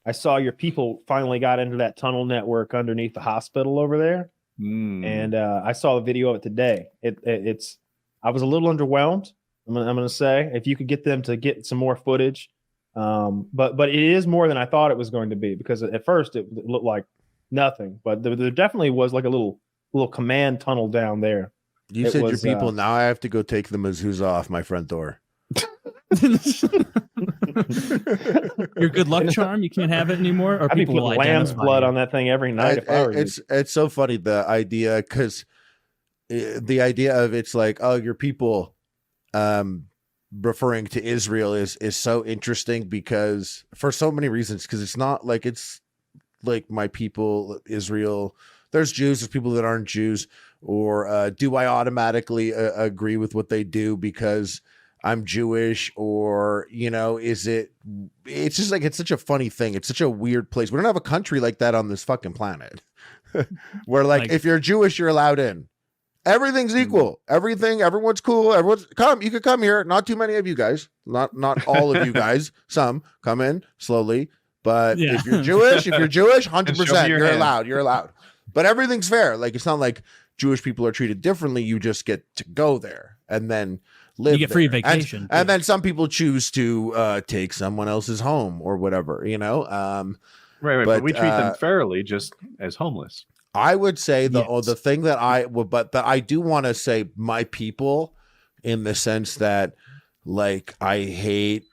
I saw your people finally got into that tunnel network underneath the hospital over there. And I saw a video of it today. It's I was a little underwhelmed. I'm gonna say, if you could get them to get some more footage, but it is more than I thought it was going to be, because at first it looked like nothing, but there definitely was like a little command tunnel down there. You said your people. Now I have to go take the mezuzah off my front door. Your good luck charm, you can't have it anymore. Or I'd be putting lamb's blood on that thing every night. It's so funny, the idea, because the idea of it's like, oh, your people referring to Israel is so interesting, because for so many reasons, because it's not like it's like my people Israel. There's Jews, there's people that aren't Jews, or do I automatically agree with what they do because I'm Jewish, or, you know, it's just like, it's such a funny thing. It's such a weird place. We don't have a country like that on this fucking planet where like if you're Jewish, you're allowed in. Everything's equal. Everyone's cool. You could come here. Not too many of you guys, not all of you guys. Some come in slowly, but if you're Jewish, 100%, you're allowed. But everything's fair. Like, it's not like Jewish people are treated differently. You just get to go there and then live. You get free vacation. And then some people choose to take someone else's home or whatever, you know? Right. But we treat them fairly, just as homeless. I would say the thing that I do want to say my people, in the sense that, like, I hate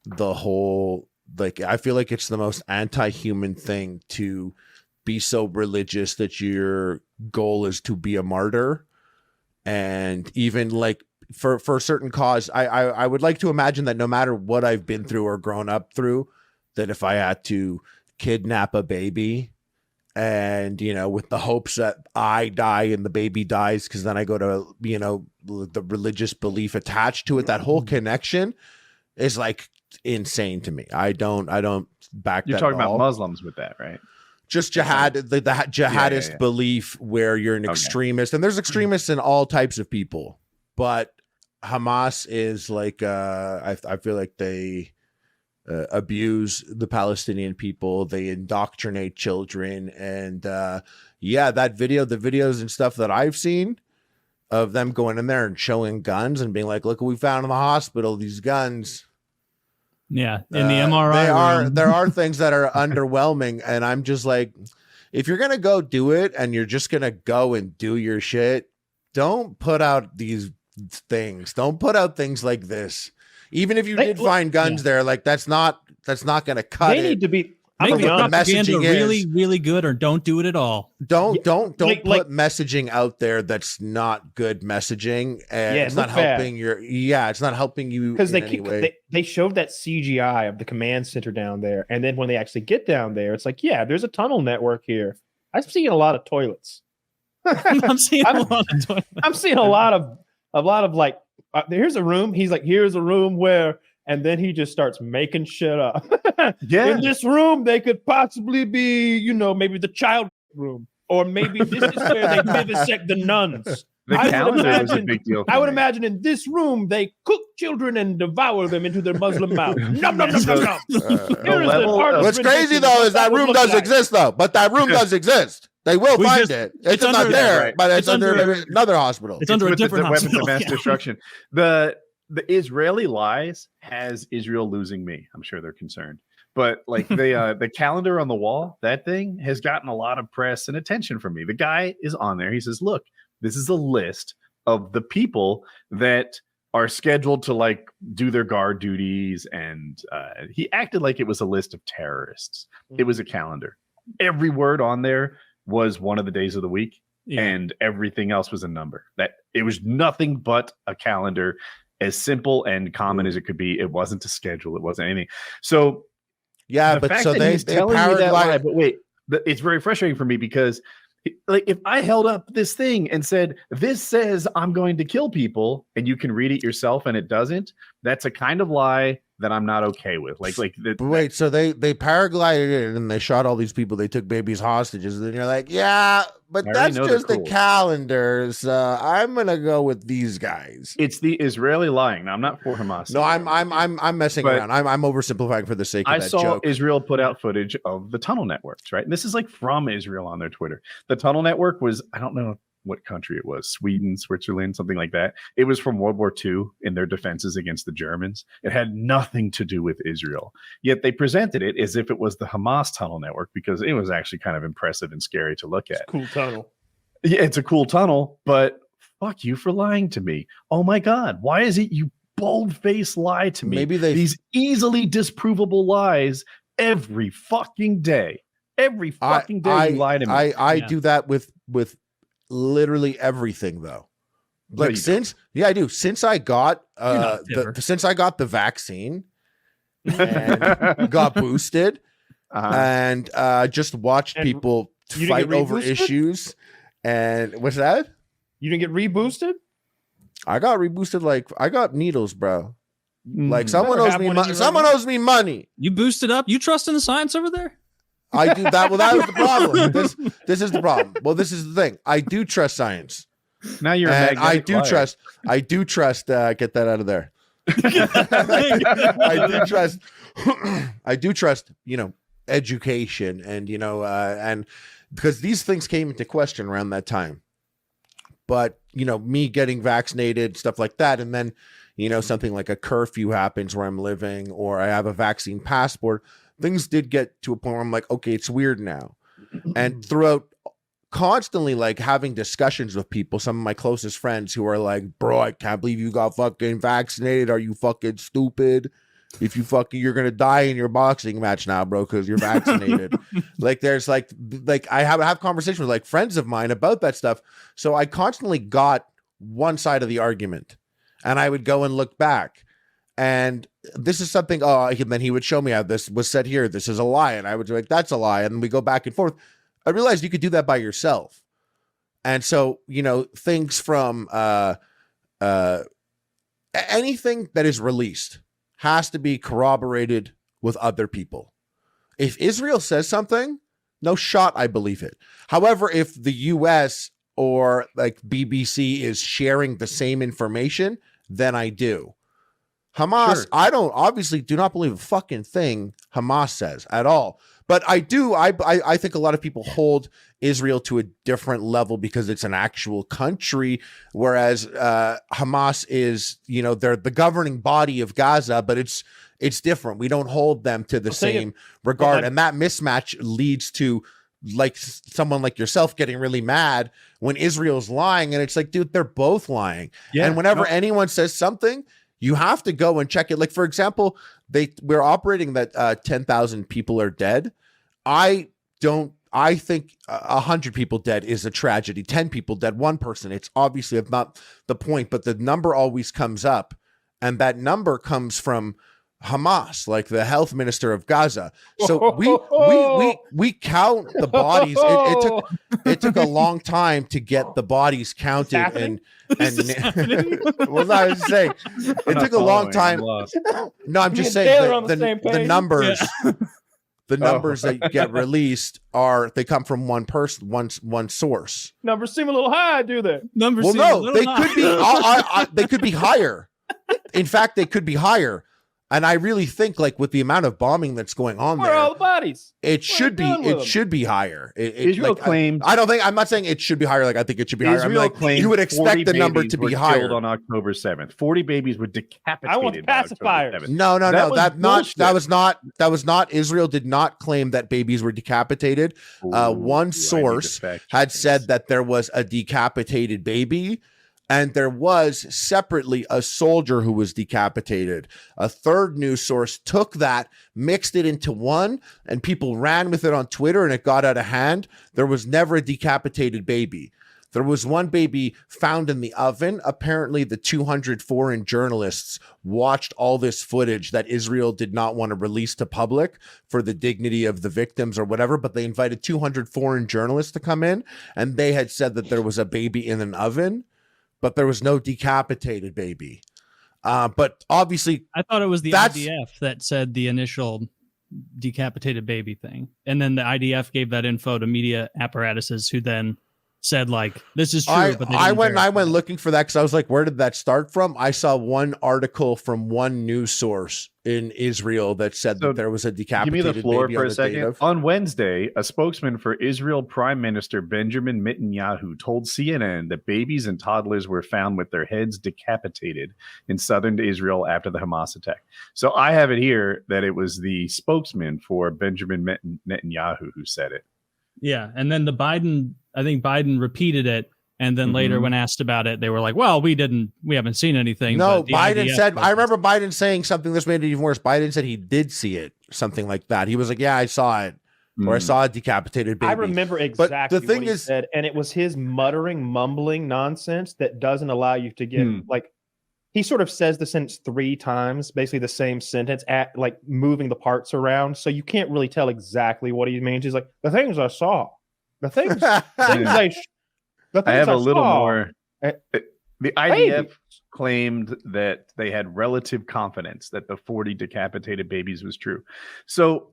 the whole, like, I feel like it's the most anti-human thing to be so religious that your goal is to be a martyr. And even like for a certain cause, I would like to imagine that no matter what I've been through or grown up through, that if I had to kidnap a baby, and, you know, with the hopes that I die and the baby dies, because then I go to, you know, the religious belief attached to it, that whole connection is like insane to me. I don't back. You're talking about Muslims with that, right? Just jihad, the jihadist belief where you're an extremist, and there's extremists in all types of people, but Hamas is like, I feel like they abuse the Palestinian people. They indoctrinate children. And the videos and stuff that I've seen of them going in there and showing guns and being like, look what we found in the hospital, these guns. Yeah, in the MRI there are things that are underwhelming, and I'm just like, if you're gonna go do it and you're just gonna go and do your shit, don't put out these things. Don't put out things like this. Even if you did find guns there, like that's not gonna cut it. They need to be. Make the propaganda really, really good, or don't do it at all. Don't put messaging out there that's not good messaging, and it's not helping it's not helping you, because they showed that CGI of the command center down there, and then when they actually get down there, it's like, yeah, there's a tunnel network here. I'm seeing a lot of toilets. I'm seeing a lot of like, here's a room. He's like, here's a room where. And then he just starts making shit up. In this room, they could possibly be, you know, maybe the child room, or maybe this is where they vivisect the nuns. The calendar was a big deal. I would imagine in this room they cook children and devour them into their Muslim mouth. Nom nom nom nom nom. What's crazy though is that room does exist though. But that room does exist. They will find it. It's not there, but it's under another hospital. It's under a different weapons hospital. of mass destruction. The Israeli lies has Israel losing me. I'm sure they're concerned. But like the calendar on the wall, that thing has gotten a lot of press and attention from me. The guy is on there. He says, look, this is a list of the people that are scheduled to like do their guard duties. And he acted like it was a list of terrorists. It was a calendar. Every word on there was one of the days of the week. Yeah. And everything else was a number. That it was nothing but a calendar. As simple and common as it could be. It wasn't a schedule. It wasn't anything. So, yeah, but so they telling me that lie. But wait, it's very frustrating for me because, like, if I held up this thing and said, "This says I'm going to kill people," and you can read it yourself, and it doesn't, that's a kind of lie that I'm not okay with. But wait, so they paraglided in and they shot all these people. They took babies hostages. And then you're like, yeah, but that's just the calendars. I'm gonna go with these guys. It's the Israeli lying. Now I'm not for Hamas. No, I'm messing around. I'm oversimplifying for the sake of that joke. I saw Israel put out footage of the tunnel networks, right? And this is like from Israel on their Twitter. The tunnel network was, I don't know what country it was, Sweden, Switzerland, something like that. It was from World War II in their defenses against the Germans. It had nothing to do with Israel. Yet they presented it as if it was the Hamas tunnel network because it was actually kind of impressive and scary to look at. It's a cool tunnel. Yeah, it's a cool tunnel, but fuck you for lying to me. Oh my God, why is it you bold-faced lie to me? Maybe these easily disprovable lies every fucking day. Every fucking day you lie to me. I do that with literally everything though. Like I do. Since I got the vaccine and got boosted and just watched people fight over issues. And what's that? You didn't get reboosted? I got reboosted. Like I got needles, bro. Like someone owes me money. Someone owes me money. You boosted up. You trust in the science over there? I do that. Well, that was the problem. This is the problem. Well, this is the thing. I do trust science. Now you're I do trust. Get that out of there. I do trust, education and, and because these things came into question around that time. But, me getting vaccinated, stuff like that. And then, something like a curfew happens where I'm living or I have a vaccine passport. Things did get to a point where I'm like, okay, it's weird now. And throughout constantly like having discussions with people, some of my closest friends who are like, bro, I can't believe you got fucking vaccinated. Are you fucking stupid? If you're going to die in your boxing match now, bro, because you're vaccinated. Like there's like I have conversations with like friends of mine about that stuff. So I constantly got one side of the argument and I would go and look back. And this is something, then he would show me how this was said here. This is a lie. And I would be like, that's a lie. And we go back and forth. I realized you could do that by yourself. And so, things from anything that is released has to be corroborated with other people. If Israel says something, no shot, I believe it. However, if the US or like BBC is sharing the same information, then I do. Hamas, sure. I obviously do not believe a fucking thing Hamas says at all. But I do, I think a lot of people hold Israel to a different level because it's an actual country, whereas Hamas is, they're the governing body of Gaza, but it's different. We don't hold them to the same regard. And that mismatch leads to like someone like yourself getting really mad when Israel's lying. And it's like, dude, they're both lying. Yeah, and whenever anyone says something, you have to go and check it. Like, for example, we're operating that 10,000 people are dead. I think 100 people dead is a tragedy. 10 people dead, one person. It's obviously not the point, but the number always comes up. And that number comes from Hamas, like the health minister of Gaza. So we count the bodies. It took a long time to get the bodies counted and well, I was saying it took a long time. No, I'm just saying the numbers. Yeah. The numbers that get released they come from one person, one source. Numbers seem a little high, do they? Numbers seem a little high. They could be higher. In fact, they could be higher. And I really think, like, with the amount of bombing that's going on where are all the bodies? It should be higher. Israel claimed. I'm not saying it should be higher. Like, I think it should be higher. Israel claimed you would expect the number to be higher. Killed on October 7th. 40 babies were decapitated. I want pacifiers. No. That was not. Israel did not claim that babies were decapitated. One source had said that there was a decapitated baby. And there was separately a soldier who was decapitated. A third news source took that, mixed it into one, and people ran with it on Twitter and it got out of hand. There was never a decapitated baby. There was one baby found in the oven. Apparently, the 200 foreign journalists watched all this footage that Israel did not want to release to public for the dignity of the victims or whatever, but they invited 200 foreign journalists to come in, and they had said that there was a baby in an oven. But there was no decapitated baby. But obviously, I thought it was the IDF that said the initial decapitated baby thing, and then the IDF gave that info to media apparatuses, who then said like, this is true. But I went looking for that because I was like, where did that start from? I saw one article from one news source in Israel that said that there was a decapitated baby. Give me the floor for on a second. On Wednesday, a spokesman for Israel Prime Minister Benjamin Netanyahu told CNN that babies and toddlers were found with their heads decapitated in southern Israel after the Hamas attack. So I have it here that it was the spokesman for Benjamin Netanyahu who said it. Yeah, and then I think Biden repeated it, and then later when asked about it, they were like, well, we haven't seen anything. No, Biden said, I remember Biden saying something that's made it even worse. Biden said he did see it, something like that. He was like, yeah, I saw it, or I saw a decapitated baby. I remember exactly but the thing what he said, and it was his mumbling nonsense that doesn't allow you to get, like, he sort of says the sentence 3 times, basically the same sentence, at like moving the parts around. So you can't really tell exactly what he means. He's like, the things I saw, the things I have a little more. The IDF claimed that they had relative confidence that the 40 decapitated babies was true. So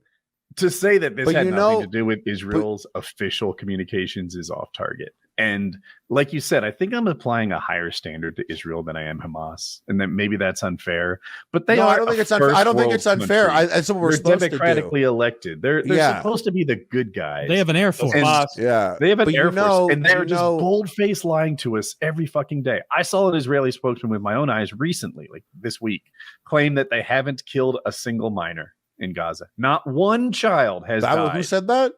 to say that this had nothing to do with Israel's official communications is off target. And like you said, I think I'm applying a higher standard to Israel than I am Hamas, and then maybe that's unfair. But they I don't think it's unfair. I don't think it's unfair. That's what we're supposed to do. Democratically elected. They're supposed to be the good guys. They have an air force. They have an air force, and they're just bold-faced lying to us every fucking day. I saw an Israeli spokesman with my own eyes recently, like this week, claim that they haven't killed a single minor in Gaza. Not one child has died. Who said that?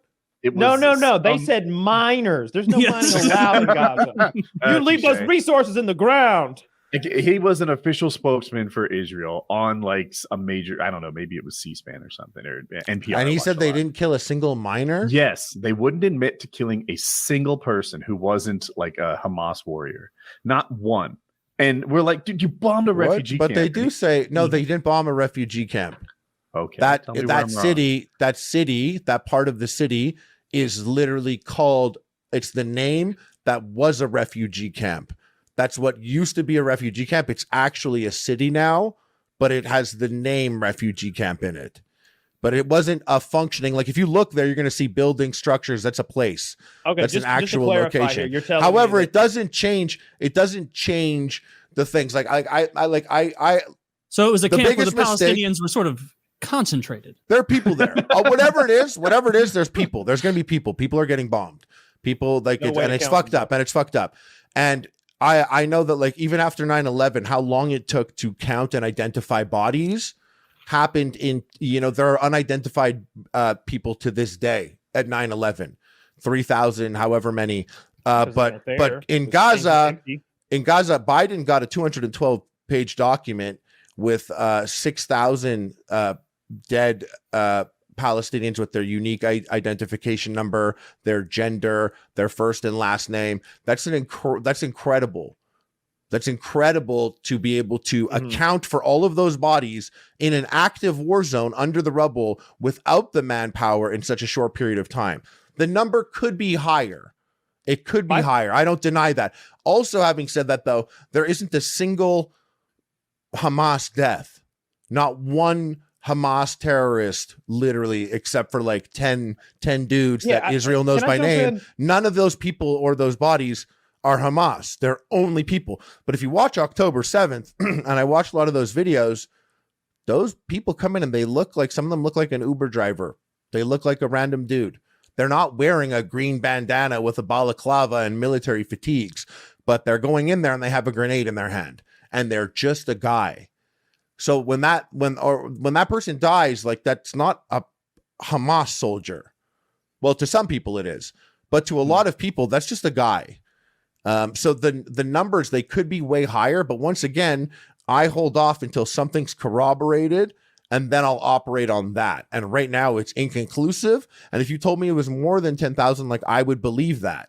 No. They said minors. There's no minors allowed in Gaza. You leave those resources in the ground. He was an official spokesman for Israel on like a major, I don't know, maybe it was C-SPAN or something, or NPR. And he said they didn't kill a single minor? Yes, they wouldn't admit to killing a single person who wasn't like a Hamas warrior. Not one. And we're like, dude, you bombed a refugee camp. But they do say, no, they didn't bomb a refugee camp. Okay. That part of the city is literally called, it's the name that was a refugee camp. That's what used to be a refugee camp. It's actually a city now, but it has the name refugee camp in it. But it wasn't a functioning, like if you look there, you're going to see building structures. That's a place. Okay, that's an actual location. However, it doesn't change. It doesn't change the things. So it was a camp where the Palestinians were sort of concentrated. There are people there. Whatever it is, there's people. There's going to be people. People are getting bombed. People and it's fucked up. And I know that like even after 9/11, how long it took to count and identify bodies happened in, there are unidentified people to this day at 9/11, 3,000, however many. But in Gaza, Biden got a 212-page document with 6,000 dead Palestinians with their unique identification number, their gender, their first and last name. That's incredible. That's incredible to be able to account for all of those bodies in an active war zone under the rubble without the manpower in such a short period of time. The number could be higher. It could be higher. I don't deny that. Also, having said that, though, there isn't a single Hamas death. Not one Hamas terrorist, literally, except for like 10 dudes that Israel knows by name. None of those people or those bodies are Hamas. They're only people. But if you watch October 7th, and I watched a lot of those videos, those people come in and some of them look like an Uber driver. They look like a random dude. They're not wearing a green bandana with a balaclava and military fatigues, but they're going in there and they have a grenade in their hand and they're just a guy. So when that person dies, like that's not a Hamas soldier. Well, to some people it is, but to a lot of people, that's just a guy. So the numbers, they could be way higher, but once again, I hold off until something's corroborated and then I'll operate on that. And right now it's inconclusive. And if you told me it was more than 10,000, like I would believe that.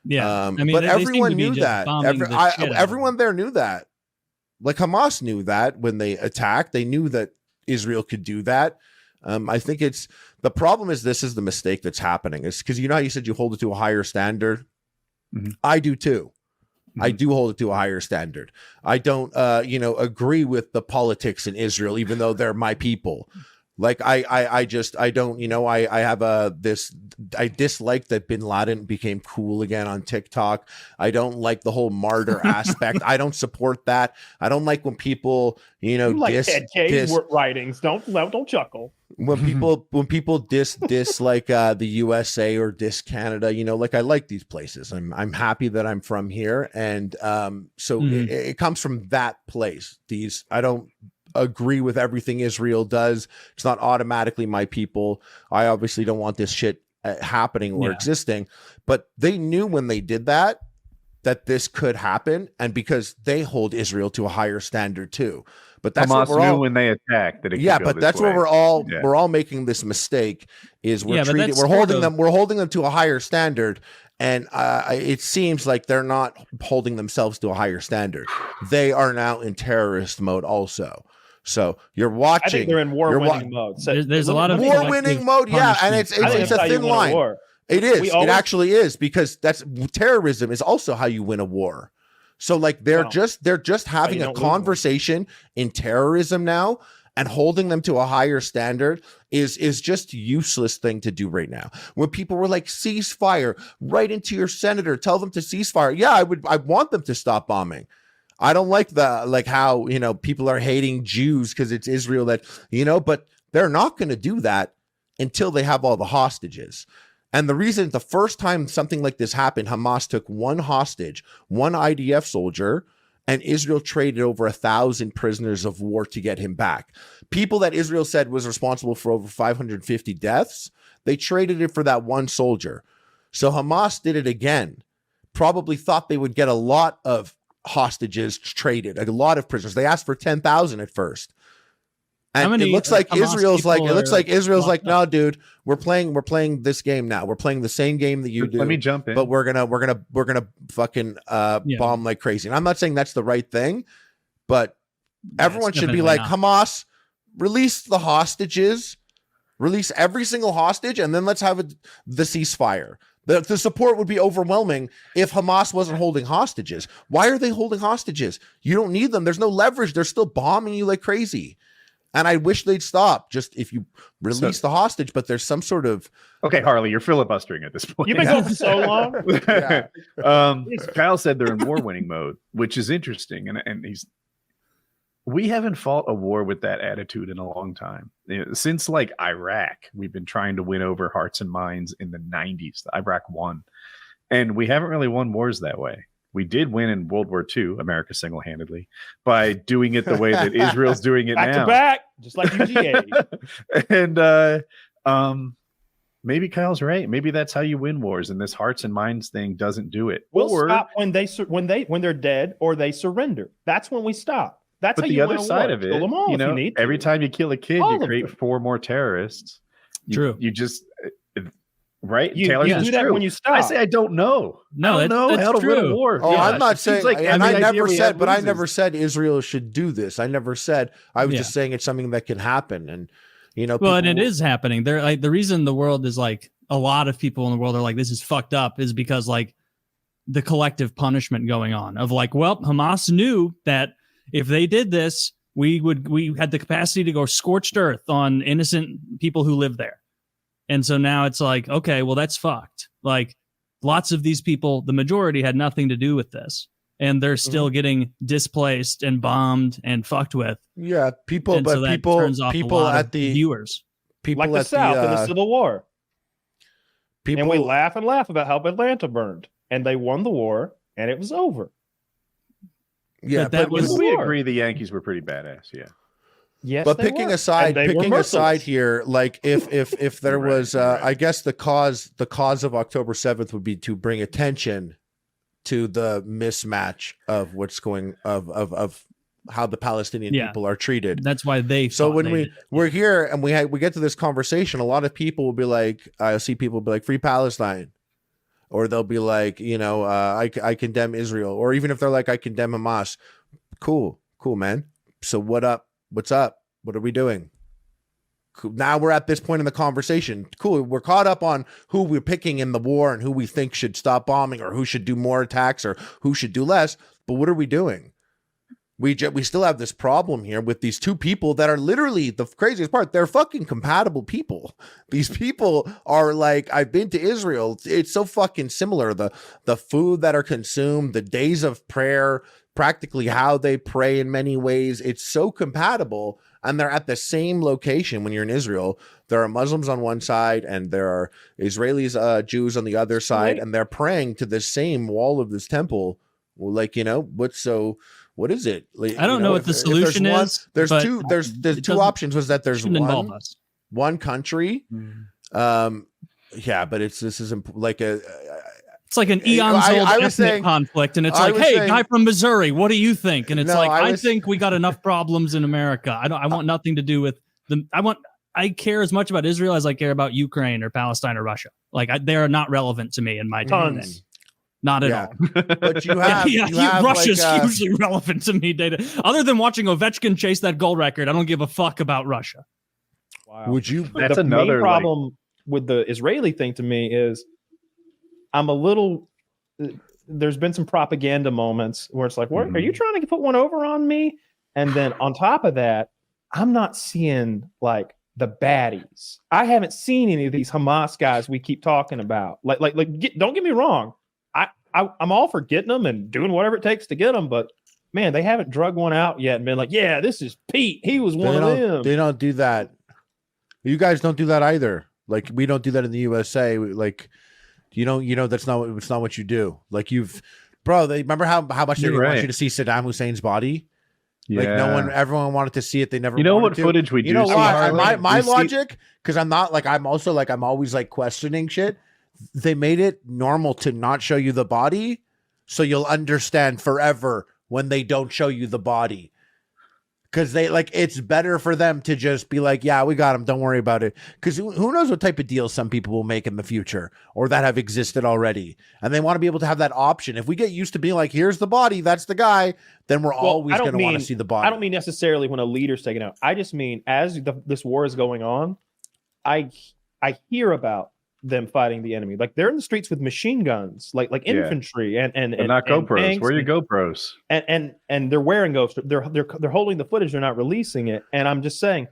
Yeah. But everyone knew that. Everyone there knew that. Like Hamas knew that when they attacked, they knew that Israel could do that. I think the problem is this is the mistake that's happening. It's because how you said you hold it to a higher standard. I do too. I do hold it to a higher standard. I don't, agree with the politics in Israel, even though they're my people. Like I don't, I have I dislike that Bin Laden became cool again on TikTok. I don't like the whole martyr aspect. I don't support that. I don't like when people, you like Ted K's writings. Don't chuckle. When people diss like the USA or diss Canada, like I like these places. I'm happy that I'm from here, and it comes from that place. I don't agree with everything Israel does. It's not automatically my people. I obviously don't want this shit happening or existing, but they knew when they did that this could happen, and because they hold Israel to a higher standard too. But that's Hamas what we're knew all, when they attacked that it yeah, could go but that's way. where we're all making this mistake is we're holding them to a higher standard. And it seems like they're not holding themselves to a higher standard. They are now in terrorist mode also. So you're watching. I think they're in war-winning mode. So there's a lot of war-winning mode, yeah, and it's a thin line. It is. It actually is, because terrorism is also how you win a war. So like they're just having a conversation in terrorism now, and holding them to a higher standard is just a useless thing to do right now. When people were like, ceasefire, write into your senator, tell them to ceasefire. Yeah, I want them to stop bombing. I don't like how, people are hating Jews because it's Israel that, but they're not going to do that until they have all the hostages. And the reason, the first time something like this happened, Hamas took one hostage, one IDF soldier, and Israel traded over 1,000 prisoners of war to get him back. People that Israel said was responsible for over 550 deaths, they traded it for that one soldier. So Hamas did it again. Probably thought they would get a lot of hostages traded, a lot of prisoners. They asked for 10,000 at first. And it looks like Israel's like, no, dude, we're playing this game now. We're playing the same game that you do. Let me jump in. But we're gonna fucking bomb like crazy. And I'm not saying that's the right thing, but everyone should be like, Hamas, release the hostages, release every single hostage, and then let's have the ceasefire. The support would be overwhelming if Hamas wasn't holding hostages. Why are they holding hostages? You don't need them. There's no leverage. They're still bombing you like crazy. And I wish they'd stop just if you release the hostage, but there's some sort of... Okay, Harley, you're filibustering at this point. You've been going for so long. Kyle said they're in war-winning mode, which is interesting. And we haven't fought a war with that attitude in a long time. Since like Iraq, we've been trying to win over hearts and minds in the 90s. Iraq won. And we haven't really won wars that way. We did win in World War II, America single-handedly, by doing it the way that Israel's doing it back now. To back, just like UGA. And maybe Kyle's right. Maybe that's how you win wars, and this hearts and minds thing doesn't do it. We'll stop when they're dead or they surrender. That's when we stop. That's but how the you other win a side war. of it. Kill them all if you need every to. time you kill a kid, All you create 4 more terrorists. True. You just. Right, you Taylor, do that when you stop. I say I don't know. No, I don't know how to win a war. Oh, I'm not saying, and I never said, but I loses. never said Israel should do this. I never said. I was just saying it's something that can happen, and well, and it is happening. They're like, the reason the world is like, a lot of people in the world are like, this is fucked up, is because like the collective punishment going on of like, well, Hamas knew that if they did this, we had the capacity to go scorched earth on innocent people who live there. And so now it's like, okay, well, that's fucked. Like lots of these people, the majority had nothing to do with this. And they're still getting displaced and bombed and fucked with. Yeah, people, and but so people at the viewers. People like the South in the Civil War. People, and we laugh about how Atlanta burned. And they won the war and it was over. Yeah, but we agree the Yankees were pretty badass, yeah. Yes, but picking aside here, like if there was, I guess the cause of October 7th would be to bring attention to the mismatch of what's going of how the Palestinian people are treated. That's why they. So when we're here and we get to this conversation, a lot of people will be like, I see people be like, "Free Palestine," or they'll be like, I condemn Israel, or even if they're like, I condemn Hamas. Cool, man. So what up? What's up? What are we doing? Now we're at this point in the conversation. Cool. We're caught up on who we're picking in the war and who we think should stop bombing or who should do more attacks or who should do less. But what are we doing? We still have this problem here with these two people that are literally the craziest part. They're fucking compatible people. These people are like, I've been to Israel. It's so fucking similar. The food that are consumed, the days of prayer, practically how they pray in many ways. It's so compatible. And they're at the same location when you're in Israel. There are Muslims on one side and there are Israelis, Jews on the other side. And they're praying to the same wall of this temple. Well, like, what is it? Like, I don't know what the solution is. There's two options. Was that there's one country. Yeah, but this is like it's like an eons old ethnic conflict, and it's like, hey, guy from Missouri, what do you think? And it's I think we got enough problems in America. I want nothing to do with them. I care as much about Israel as I care about Ukraine or Palestine or Russia. Like they are not relevant to me in my tons. Not at all. But you have Russia's hugely relevant to me. Other than watching Ovechkin chase that goal record, I don't give a fuck about Russia. Wow. Would you? That's the another main problem with the Israeli thing to me is I'm a little. There's been some propaganda moments where it's like, "What are you trying to put one over on me?" And then on top of that, I'm not seeing like the baddies. I haven't seen any of these Hamas guys we keep talking about. Don't get me wrong. I'm all for getting them and doing whatever it takes to get them, but man, they haven't drug one out yet and been like, yeah, this is Pete. He was one of them. They don't do that. You guys don't do that either. Like we don't do that in the USA. Like that's not what you do. Like they remember how much they didn't want you to see Saddam Hussein's body. Yeah. Like everyone wanted to see it. They never. You know what footage we do? You know why? My logic, because I'm always like questioning shit. They made it normal to not show you the body, so you'll understand forever when they don't show you the body. Because it's better for them to just be like, yeah, we got him, don't worry about it. Because who knows what type of deals some people will make in the future or that have existed already. And they want to be able to have that option. If we get used to being like, here's the body, that's the guy, then we're always going to want to see the body. I don't mean necessarily when a leader's taken out. I just mean as this war is going on, I hear about them fighting the enemy. Like they're in the streets with machine guns, like infantry and not GoPros. Where are your GoPros? And they're wearing ghosts. They're holding the footage. They're not releasing it. And I'm just saying,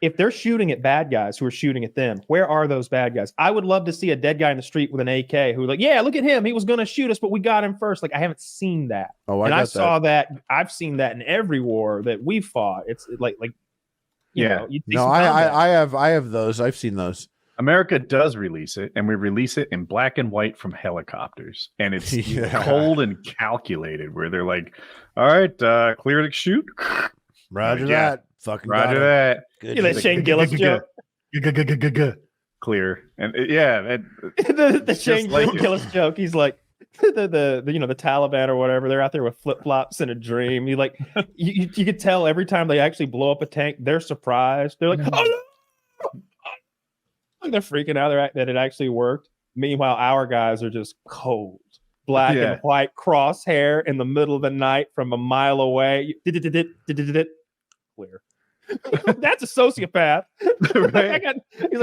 if they're shooting at bad guys who are shooting at them, where are those bad guys? I would love to see a dead guy in the street with an AK who look at him. He was going to shoot us, but we got him first. Like I haven't seen that. I saw that. I've seen that in every war that we've fought. It's like I have those. I've seen those. America does release it, and we release it in black and white from helicopters. And it's cold and calculated, where they're like, all right, clear to shoot. Roger that. Fucking Roger that. Good. That Shane Gillis joke. Clear. And the Shane Gillis joke. He's like, the Taliban or whatever, they're out there with flip-flops in a dream. You could tell every time they actually blow up a tank, they're surprised. They're like, oh no! They're freaking out that it actually worked. Meanwhile, our guys are just cold, black and white, crosshair in the middle of the night from a mile away. Clear. That's a sociopath. Right?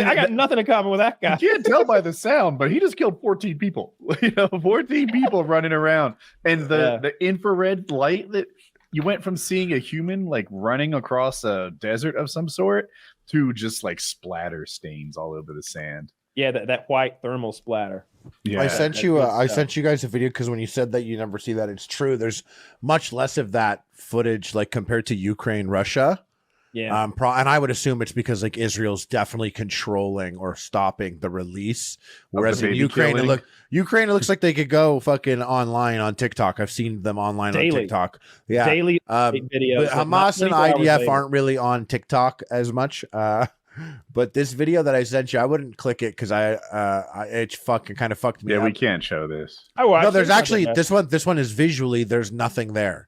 I got nothing in common with that guy. You can't tell by the sound, but he just killed 14 people. 14 people running around, and the infrared light that you went from seeing a human like running across a desert of some sort to just like splatter stains all over the sand. Yeah, that white thermal splatter. Yeah, I sent you guys a video because when you said that you never see that, it's true. There's much less of that footage like compared to Ukraine, Russia. Yeah. And I would assume it's because like Israel's definitely controlling or stopping the release, whereas in Ukraine it looks like they could go fucking online on TikTok. I've seen them online daily. On TikTok. Yeah, daily videos. But Hamas and IDF aren't really on TikTok as much. But this video that I sent you, I wouldn't click it because it fucking kind of fucked me up. Yeah, we can't show this. No, there's actually this one is visually. There's nothing there.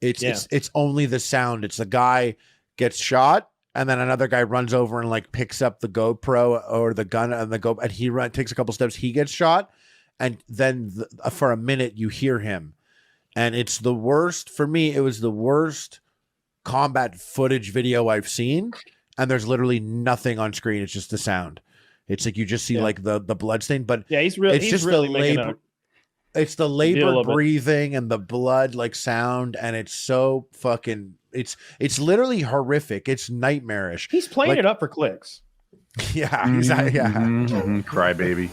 It's only the sound. It's the guy gets shot, and then another guy runs over and like picks up the GoPro or the gun and and he takes a couple steps. He gets shot, and then for a minute you hear him, and it's the worst for me. It was the worst combat footage video I've seen. and there's literally nothing on screen. It's just the sound. It's like you just see like the blood stain, but yeah, he's really it's just really the making labor. a It's the deal labor of it. breathing and the blood like sound, and it's so fucking. It's literally horrific. It's nightmarish. He's playing Like- it up for clicks. Yeah, exactly. Yeah. Crybaby.